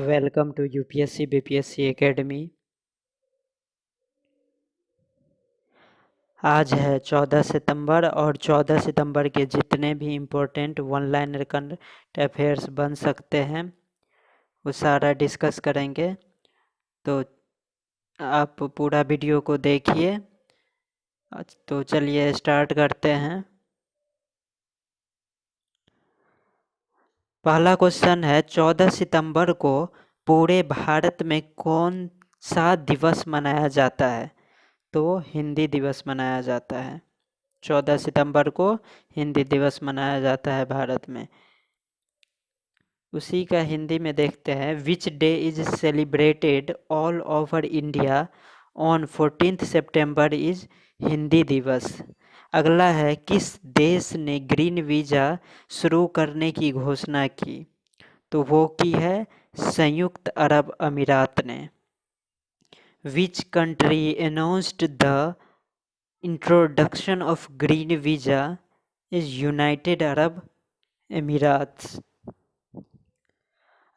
Welcome to UPSC BPSC academy. आज है 14 सितंबर और 14 सितंबर के जितने भी important one liner current affairs बन सकते हैं वो सारा डिस्कस करेंगे। तो आप पूरा वीडियो को देखिए। तो चलिए स्टार्ट करते हैं। पहला क्वेश्चन है 14 सितंबर को पूरे भारत में कौन सा दिवस मनाया जाता है? तो हिंदी दिवस मनाया जाता है। 14 सितंबर को हिंदी दिवस मनाया जाता है भारत में। उसी का हिंदी में देखते हैं। Which day is celebrated all over India on 14 September is Hindi दिवस। अगला है किस देश ने ग्रीन वीज़ा शुरू करने की घोषणा की? तो वो की है संयुक्त अरब अमीरात ने। Which country announced the introduction of green visa is United Arab Emirates.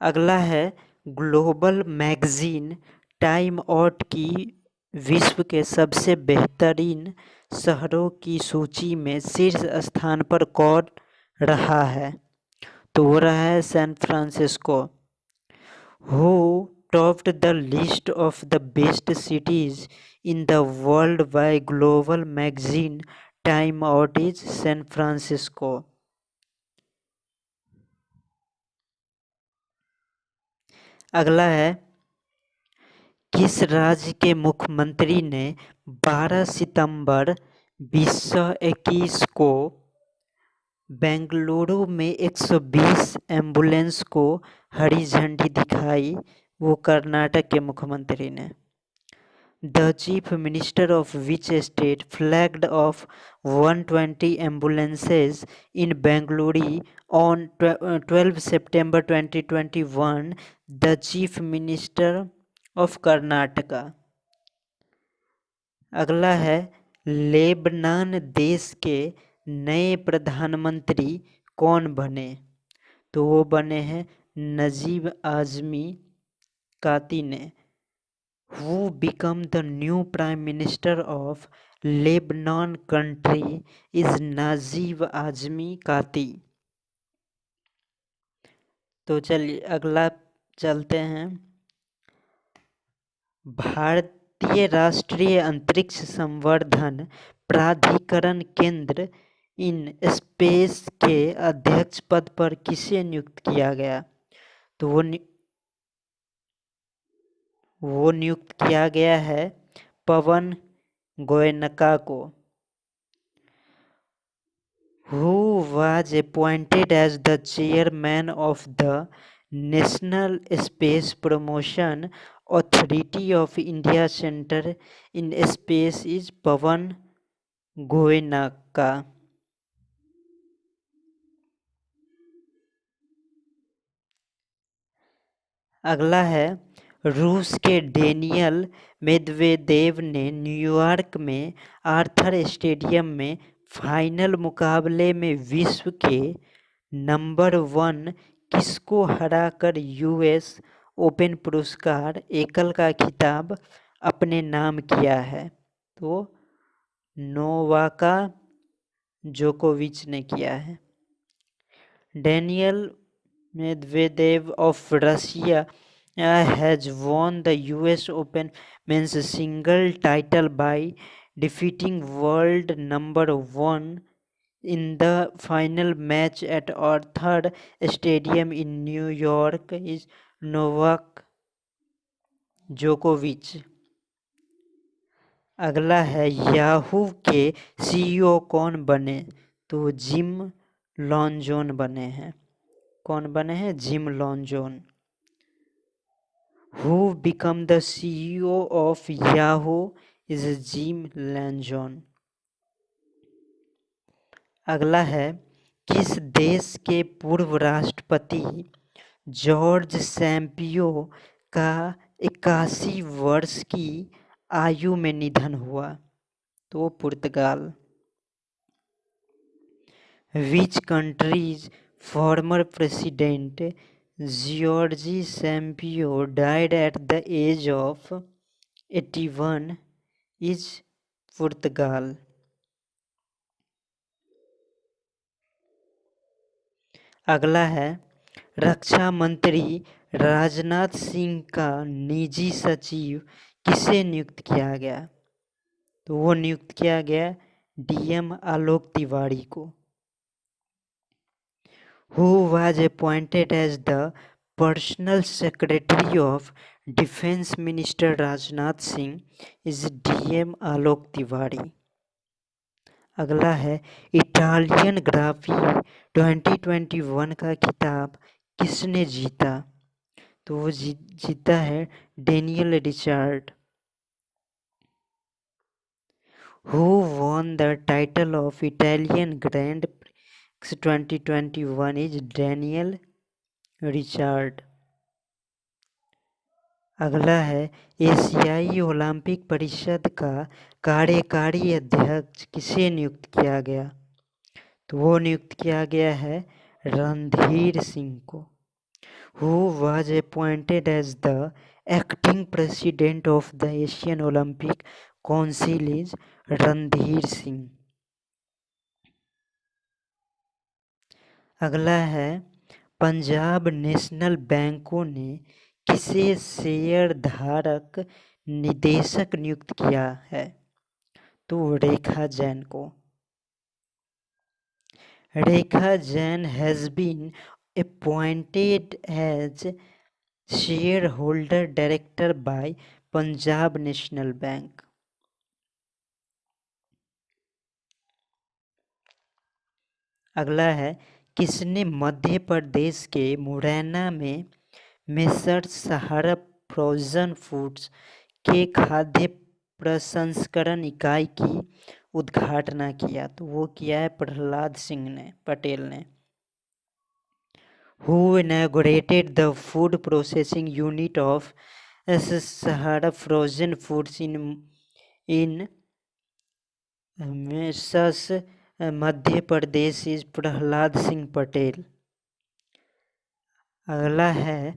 अगला है ग्लोबल मैगजीन टाइम आउट की विश्व के सबसे बेहतरीन शहरों की सूची में शीर्ष स्थान पर कौन रहा है? तो वो रहा है San Francisco. Who topped the list of the best cities in the world by global magazine Time Out is San Francisco. अगला है किस राज्य के मुख्यमंत्री ने 12 सितंबर 2021 को बेंगलुरु में 120 एम्बुलेंस को हरी झंडी दिखाई? वो कर्नाटक के मुख्यमंत्री ने। The chief minister of which state flagged of 120 ambulances in Bengaluru on 12 September 2021? The chief minister of Karnataka. अगला है लेबनान देश के नए प्रधानमंत्री कौन बने? तो वो बने हैं नजीब आजमी काती ने। Who become the new prime minister of Lebanon country is Najib Azmi Kati. तो चलिए अगला चलते हैं। भारतीय राष्ट्रीय अंतरिक्ष संवर्धन प्राधिकरण केंद्र इन स्पेस के अध्यक्ष पद पर किसे नियुक्त किया गया? तो वो नियुक्त किया गया है पवन गोयनका को। Who was appointed as the chairman of the national space promotion authority of India centre in space is Pawan Goenka. अगला है रूस के डेनियल मेदवेदेव ने न्यूयॉर्क में आर्थर स्टेडियम में फाइनल मुकाबले में विश्व के नंबर 1 किसको हराकर यूएस ओपन पुरस्कार एकल का खिताब अपने नाम किया है? तो नोवाका जोकोविच ने किया है। Daniel Medvedev of Russia has won the US Open men's single title by defeating world number 1 in the final match at Arthur Stadium in New York is Novak Djokovic। अगला है याहू के सीईओ कौन बने? तो gym लॉन्जोन बने हैं। कौन बने हैं? Jim Lanzone. Who become the CEO of Yahoo is Jim Lanzone. अगला है किस देश के पूर्व राष्ट्रपति जॉर्ज सैम्पियो का 81 वर्ष की आयु में निधन हुआ? तो पुर्तगाल। Which countries former president Giorgi Sampaio died at the age of 81 is Portugal. अगला है रक्षा मंत्री राजनाथ सिंह का निजी सचिव किसे नियुक्त किया गया? तो वो नियुक्त किया गया डीएम आलोक तिवारी को। Who was appointed as the personal secretary of Defense Minister Rajnath Singh is DM Alok Tiwari. अगला है इटालियन ग्राफी 2021 का खिताब किसने जीता? तो वो जीता है Daniel Richard. Who won the title of Italian Grand Prix 2021 is Daniel Richard. अगला है एशियाई ओलंपिक परिषद का कार्यकारी अध्यक्ष किसे नियुक्त किया गया? तो वो नियुक्त किया गया है रणधीर सिंह को। Who was appointed as the acting president of the Asian Olympic Council is Randhir Singh. अगला है पंजाब नेशनल बैंकों ने किसे शेयर धारक निदेशक नियुक्त किया है? तो रेखा जैन को। Rekha Jain has been appointed as shareholder director by Punjab national bank. अगला है किसने मध्य प्रदेश के मुरैना में मेसर्स सहारा फ्रोजन फूड्स के खाद्य प्रसंस्करण इकाई की उद्घाटना किया? तो वो किया है प्रहलाद सिंह पटेल ने। Who inaugurated the food processing unit of Sahara Frozen Foods in Messrs Madhya Pradesh is Prahlad Singh Patel. अगला है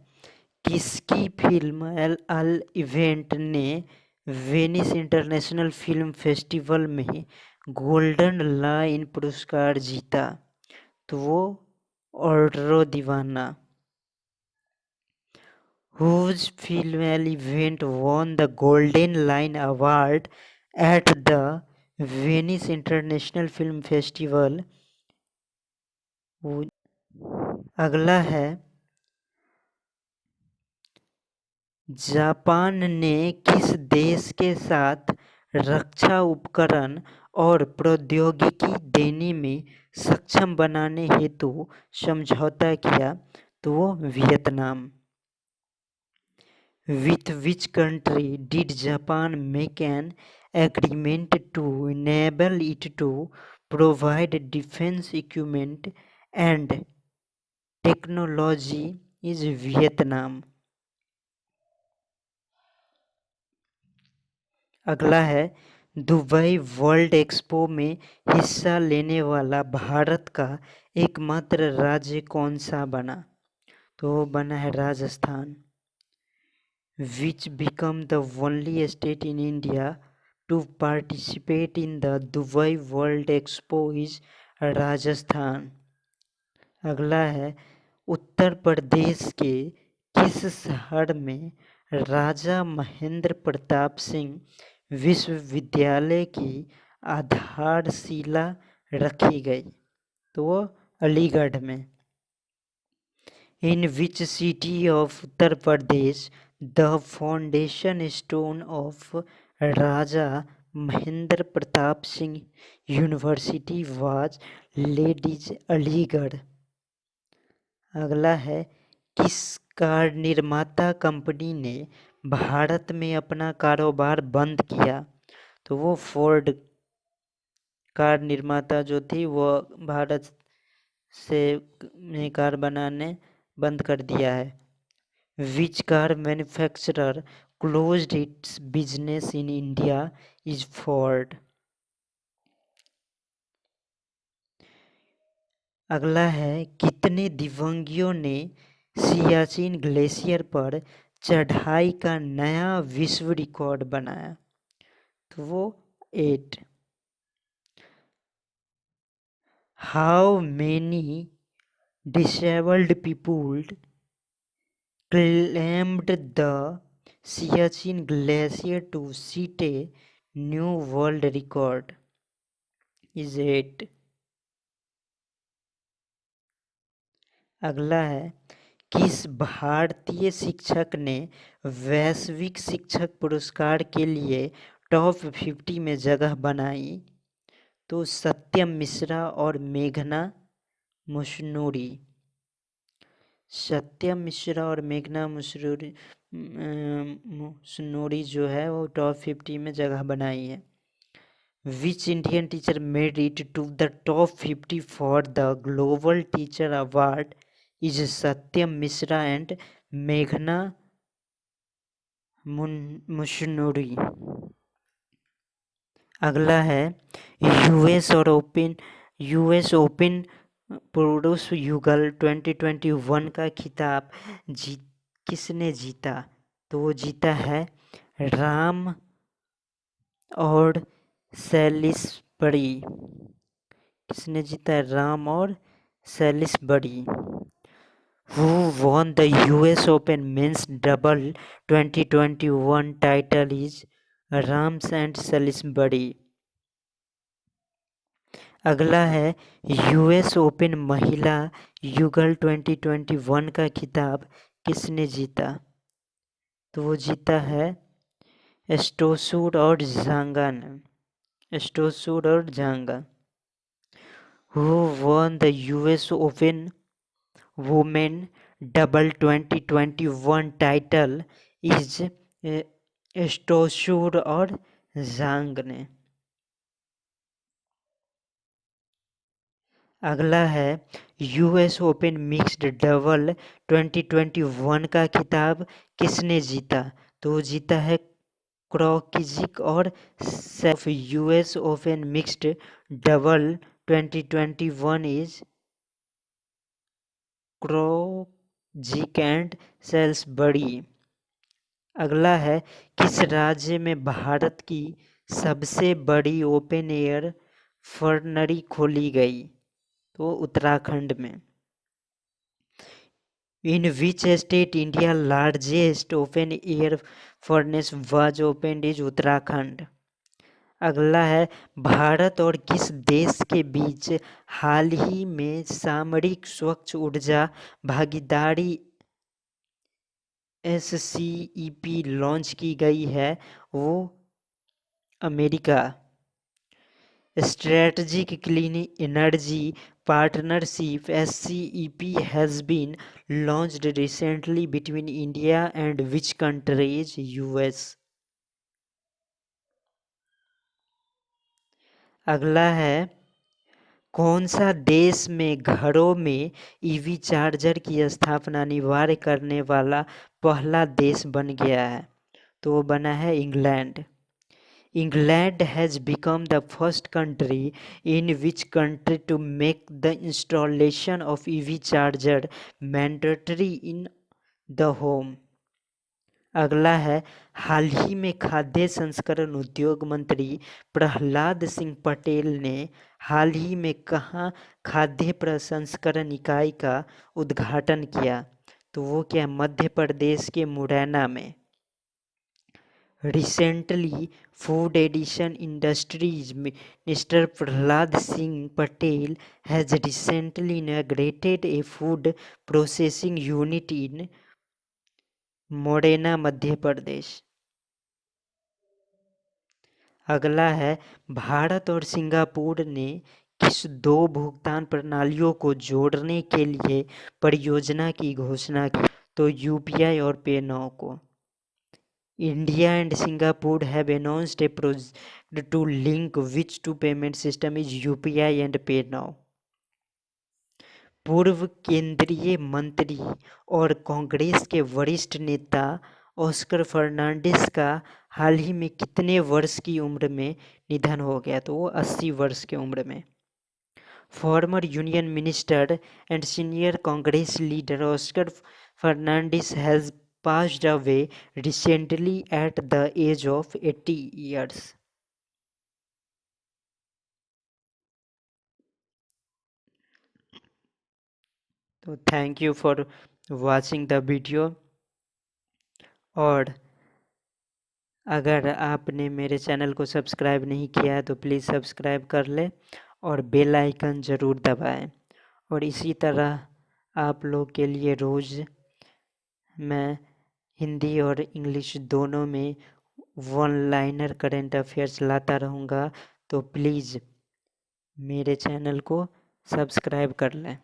किसकी फिल्म अल इवेंट ने वेनिस इंटरनेशनल फिल्म फेस्टिवल में गोल्डन लाइन पुरस्कार जीता? तो वो Audrey Diwan. Whose film L'Evenement won the Golden Lion Award at the Venice International Film Festival? अगला है जापान ने किस देश के साथ रक्षा उपकरण और प्रौद्योगिकी देने में सक्षम बनाने हेतु समझौता किया? तो वो Vietnam. With which country did Japan make an agreement to enable it to provide defense equipment and technology is Vietnam. अगला है दुबई वर्ल्ड एक्सपो में हिस्सा लेने वाला भारत का एकमात्र राज्य कौन सा बना? तो वो बना है Rajasthan. Which become the only state in India to participate in the Dubai World Expo is Rajasthan. अगला है उत्तर प्रदेश के किस शहर में राजा महेंद्र प्रताप सिंह विश्वविद्यालय की आधारशिला रखी गई? तो वो अलीगढ़ में। In which city of Uttar Pradesh the foundation stone of Raja Mahendra Pratap Singh University was laid is Aligarh. अगला है किस कार निर्माता कंपनी ने भारत में अपना कारोबार बंद किया? तो वो फोर्ड कार निर्माता जो थी वो भारत से कार बनाने बंद कर दिया है। Which car manufacturer closed its business in India is Ford। अगला है कितने दिव्यांगियों ने सियाचिन ग्लेशियर पर चढ़ाई का नया विश्व रिकॉर्ड बनाया? तो वो 8। How many disabled people climbed the Siachen Glacier to set a new world record? Is 8। अगला है, किस भारतीय शिक्षक ने वैश्विक शिक्षक पुरस्कार के लिए टॉप 50 में जगह बनाई? तो सत्यम मिश्रा और मेघना मुशनूरी। सत्यम मिश्रा और मेघना मुशनूरी जो है वो टॉप 50 में जगह बनाई है। Which Indian teacher made it to the top 50 for the global teacher award? Is Satyam Mishra and मेघना मुशनूरी। अगला है, यूएस ओपन पुरुष युगल 2021 का खिताब किसने जीता? तो वो जीता है राम और सैलिसबरी। किसने जीता है? राम और Salisbury. Who won the US Open Men's Double 2021 title is Ram's and Salisbury. अगला है, यूएस ओपन महिला युगल 2021 का खिताब किसने जीता? तो वो जीता है स्टोसुर और झांगा ने। स्टोसुर और Zhang. Who won the US open women double 2021 title is Stosur और झांग ने। अगला है, यूएस ओपन मिक्स्ड डबल 2021 का खिताब किसने जीता? तो जीता है क्रोकिजिक और सेफ। यूएस ओपन मिक्स्ड डबल 2021 इज क्रोजिक एंड सेल्सबरी। अगला है, किस राज्य में भारत की सबसे बड़ी ओपन एयर फर्नरी खोली गई? तो उत्तराखंड में। In which state India largest open air furnace was opened? Is Uttarakhand. अगला है, भारत और किस देश के बीच हाल ही में सामरिक स्वच्छ ऊर्जा भागीदारी SCEP लॉन्च की गई है? वो America. Strategic Clean Energy Partnership SCEP has been launched recently between India and which countries? US। अगला है, कौन सा देश में घरों में ईवी चार्जर की स्थापना अनिवार्य करने वाला पहला देश बन गया है? तो वो बना है England. England has become the first country in which country to make the installation of EV charger mandatory in the home? अगला है, हाल ही में खाद्य संस्करण उद्योग मंत्री प्रहलाद सिंह पटेल ने हाल ही में कहाँ खाद्य प्रसंस्करण इकाई का उद्घाटन किया? तो वो क्या, मध्य प्रदेश के मुरैना में। Recently, Food Addition Industries Minister Prahlad Singh Patel has recently inaugurated a food processing unit in Morena, Madhya Pradesh. अगला है, भारत और सिंगापुर ने किस दो भुगतान प्रणालियों को जोड़ने के लिए परियोजना की घोषणा की? तो यूपीआई और पेनॉ को। India and Singapore have announced a project to link which two payment system is UPI and PayNow? पूर्व केंद्रीय मंत्री और कांग्रेस के वरिष्ठ नेता ऑस्कर फर्नांडिस का हाल ही में कितने वर्ष की उम्र में निधन हो गया? तो वो 80 वर्ष की उम्र में। Former Union Minister and senior Congress leader Oscar Fernandez has passed away recently at the age of 80 years. तो thank you for watching the video. और अगर आपने मेरे चैनल को सब्सक्राइब नहीं किया है तो प्लीज़ सब्सक्राइब कर लें और बेल आइकन ज़रूर दबाएं। और इसी तरह आप लोग के लिए रोज़ मैं हिंदी और इंग्लिश दोनों में वन लाइनर करंट अफेयर्स लाता रहूँगा, तो प्लीज़ मेरे चैनल को सब्सक्राइब कर लें।